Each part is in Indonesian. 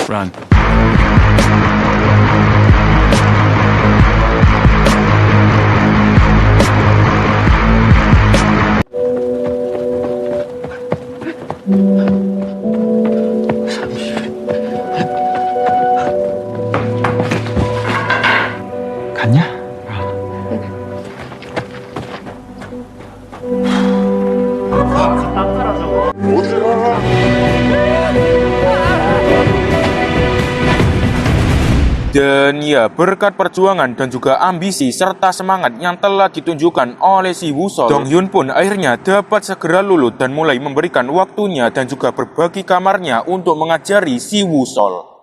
Run. 갔냐? Dan ya, berkat perjuangan dan juga ambisi serta semangat yang telah ditunjukkan oleh si Woo-sol, Dong-hyun pun akhirnya dapat segera lulus dan mulai memberikan waktunya dan juga berbagi kamarnya untuk mengajari si Woo-sol.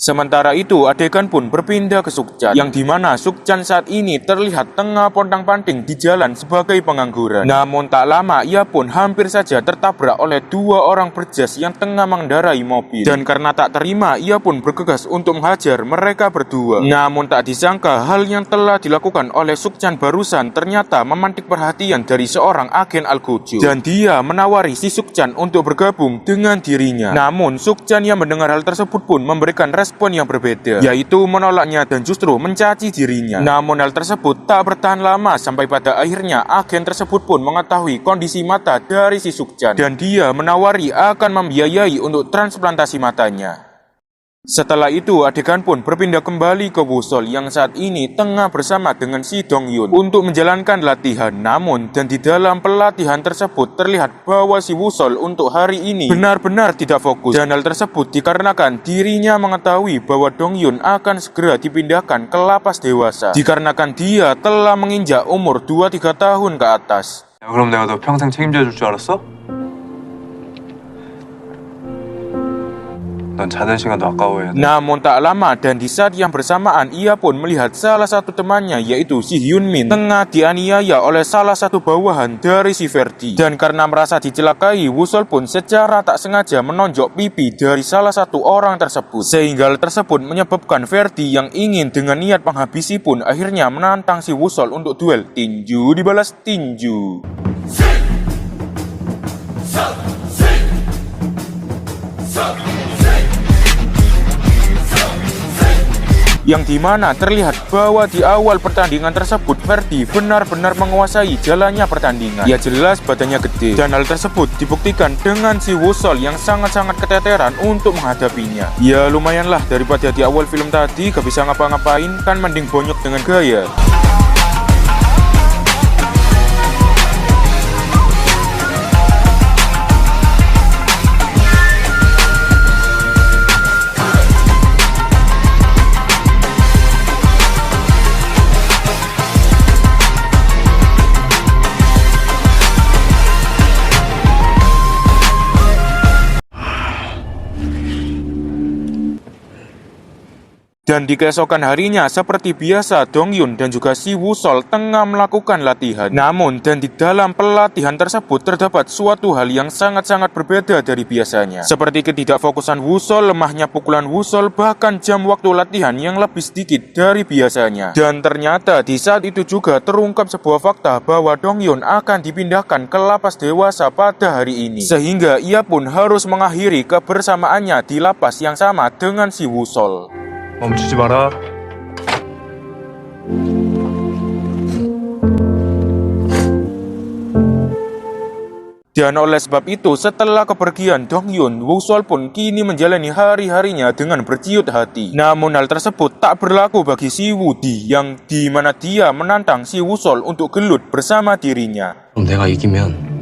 Sementara itu, adegan pun berpindah ke Sukchan, yang dimana Sukchan saat ini terlihat tengah pontang-panting di jalan sebagai pengangguran. Namun tak lama, ia pun hampir saja tertabrak oleh dua orang berjas yang tengah mengendarai mobil. Dan karena tak terima, ia pun bergegas untuk menghajar mereka berdua. Namun tak disangka, hal yang telah dilakukan oleh Sukchan barusan ternyata memantik perhatian dari seorang agen Al-Gojo. Dan dia menawari si Sukchan untuk bergabung dengan dirinya. Namun Sukchan yang mendengar hal tersebut pun memberikan respon yang berbeda, yaitu menolaknya dan justru mencaci dirinya. Namun hal tersebut tak bertahan lama sampai pada akhirnya agen tersebut pun mengetahui kondisi mata dari si Sukchan dan dia menawari akan membiayai untuk transplantasi matanya. Setelah itu, adegan pun berpindah kembali ke Woo-sol yang saat ini tengah bersama dengan si Dong-hyun untuk menjalankan latihan. Namun, dan di dalam pelatihan tersebut terlihat bahwa si Woo-sol untuk hari ini benar-benar tidak fokus. Dan hal tersebut dikarenakan dirinya mengetahui bahwa Dong-hyun akan segera dipindahkan ke lapas dewasa, dikarenakan dia telah menginjak umur 2-3 tahun ke atas. 야, 그럼 내가 너 평생 책임져 줄 줄 알았어? 넌 자는 시간도 아까워해야 돼. Namun tak lama dan di saat yang bersamaan ia pun melihat salah satu temannya yaitu si Hyunmin tengah dianiaya oleh salah satu bawahan dari si Ferdi. Dan karena merasa dicelakai, Woo-sol pun secara tak sengaja menonjok pipi dari salah satu orang tersebut. Sehingga hal tersebut menyebabkan Ferdi yang ingin dengan niat menghabisi pun akhirnya menantang si Woo-sol untuk duel tinju dibalas tinju. Yang dimana terlihat bahwa di awal pertandingan tersebut Ferdi benar-benar menguasai jalannya pertandingan. Ya jelas badannya gede, dan hal tersebut dibuktikan dengan si Woo-sol yang sangat-sangat keteteran untuk menghadapinya. Ya lumayanlah, daripada di awal film tadi gak bisa ngapa-ngapain, kan mending bonyok dengan gaya. Dan di keesokan harinya, seperti biasa, Dong-hyun dan juga si Woo-sol tengah melakukan latihan. Namun, dan di dalam pelatihan tersebut terdapat suatu hal yang sangat-sangat berbeda dari biasanya. Seperti ketidakfokusan Woo-sol, lemahnya pukulan Woo-sol, bahkan jam waktu latihan yang lebih sedikit dari biasanya. Dan ternyata di saat itu juga terungkap sebuah fakta bahwa Dong-hyun akan dipindahkan ke lapas dewasa pada hari ini. Sehingga ia pun harus mengakhiri kebersamaannya di lapas yang sama dengan si Woo-sol. 멈추지 마라. Dan oleh sebab itu, setelah kepergian Dong Yun, Wusol pun kini menjalani hari-harinya dengan berciut hati. Namun hal tersebut tak berlaku bagi si Wudi, yang dimana dia menantang si Wusol untuk gelut bersama dirinya. 그럼 내가 이기면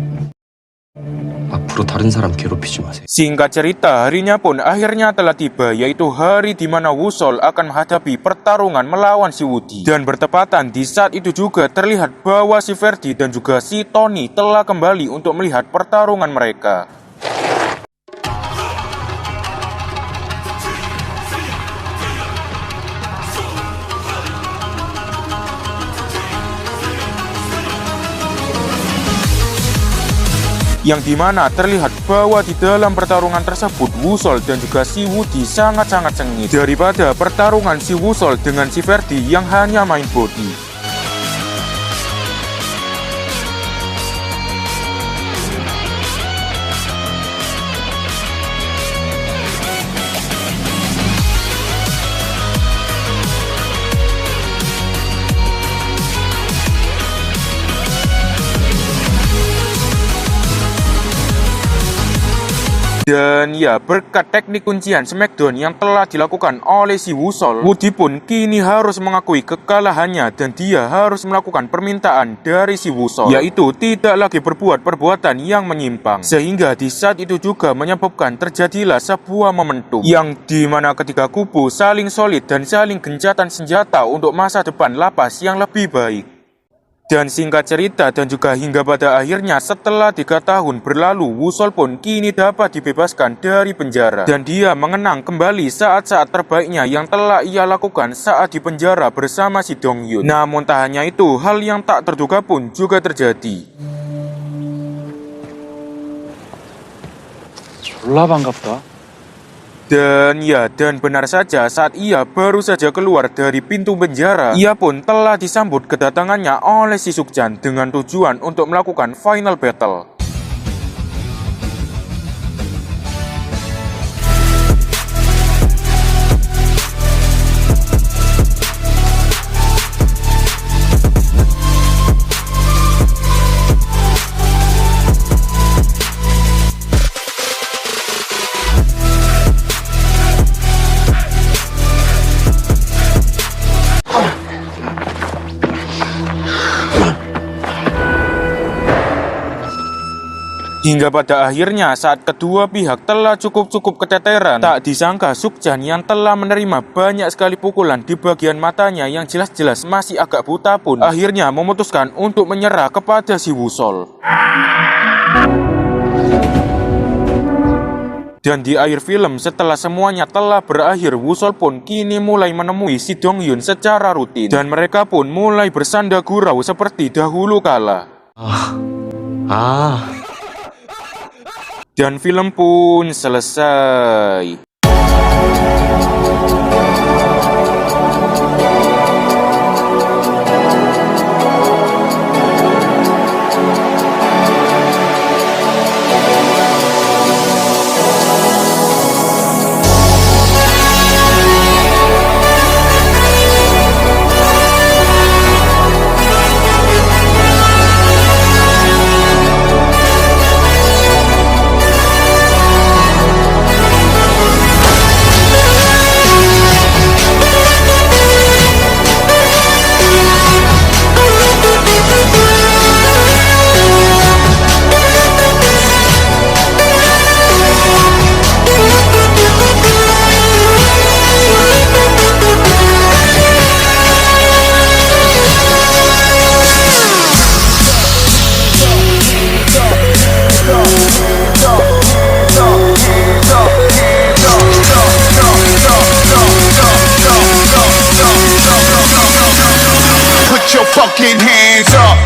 앞으로 다른 사람 괴롭히지 마세요. Singkat cerita, harinya pun akhirnya telah tiba, yaitu hari di mana Wusol akan menghadapi pertarungan melawan si Wudi. Dan bertepatan di saat itu juga terlihat bahwa si Ferdi dan juga si Tony telah kembali untuk melihat pertarungan mereka. Yang dimana terlihat bahwa di dalam pertarungan tersebut Wusol dan juga si Wudi sangat-sangat sengit daripada pertarungan si Wusol dengan si Ferdi yang hanya main body. Dan ya, berkat teknik kuncian Smackdown yang telah dilakukan oleh si Wusol, Wudi pun kini harus mengakui kekalahannya dan dia harus melakukan permintaan dari si Wusol, yaitu tidak lagi berbuat perbuatan yang menyimpang. Sehingga di saat itu juga menyebabkan terjadilah sebuah momentum yang dimana ketika kubu saling solid dan saling gencatan senjata untuk masa depan lapas yang lebih baik. Dan singkat cerita dan juga hingga pada akhirnya setelah 3 tahun berlalu, Wusol pun kini dapat dibebaskan dari penjara. Dan dia mengenang kembali saat-saat terbaiknya yang telah ia lakukan saat di penjara bersama si Dong Yun. Namun tak hanya itu, hal yang tak terduga pun juga terjadi. 졸라 반갑다. Dan benar saja saat ia baru saja keluar dari pintu penjara, ia pun telah disambut kedatangannya oleh si Sukjan dengan tujuan untuk melakukan final battle. Hingga pada akhirnya saat kedua pihak telah cukup keteteran, tak disangka Sukjan yang telah menerima banyak sekali pukulan di bagian matanya yang jelas-jelas masih agak buta pun akhirnya memutuskan untuk menyerah kepada si Wusol. Dan di akhir film setelah semuanya telah berakhir, Wusol pun kini mulai menemui si Dong Yun secara rutin dan mereka pun mulai bersanda gurau seperti dahulu kala. Dan film pun selesai. Put your fucking hands up.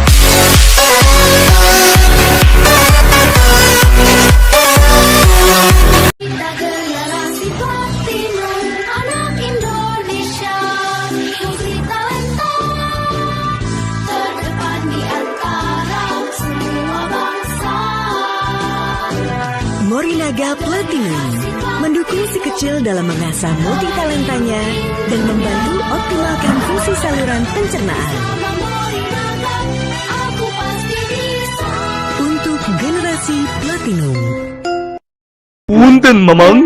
Kita generasi platinum, anak Indonesia, musik talenta terdepan di antara semua bangsa. Morinaga Platinum mendukung si kecil dalam mengasah multitalentanya dan membantu optimalkan fungsi saluran pencernaan. Morinaga, aku pasti bisa. Untuk generasi Versi Platinum. Punten, Mamang.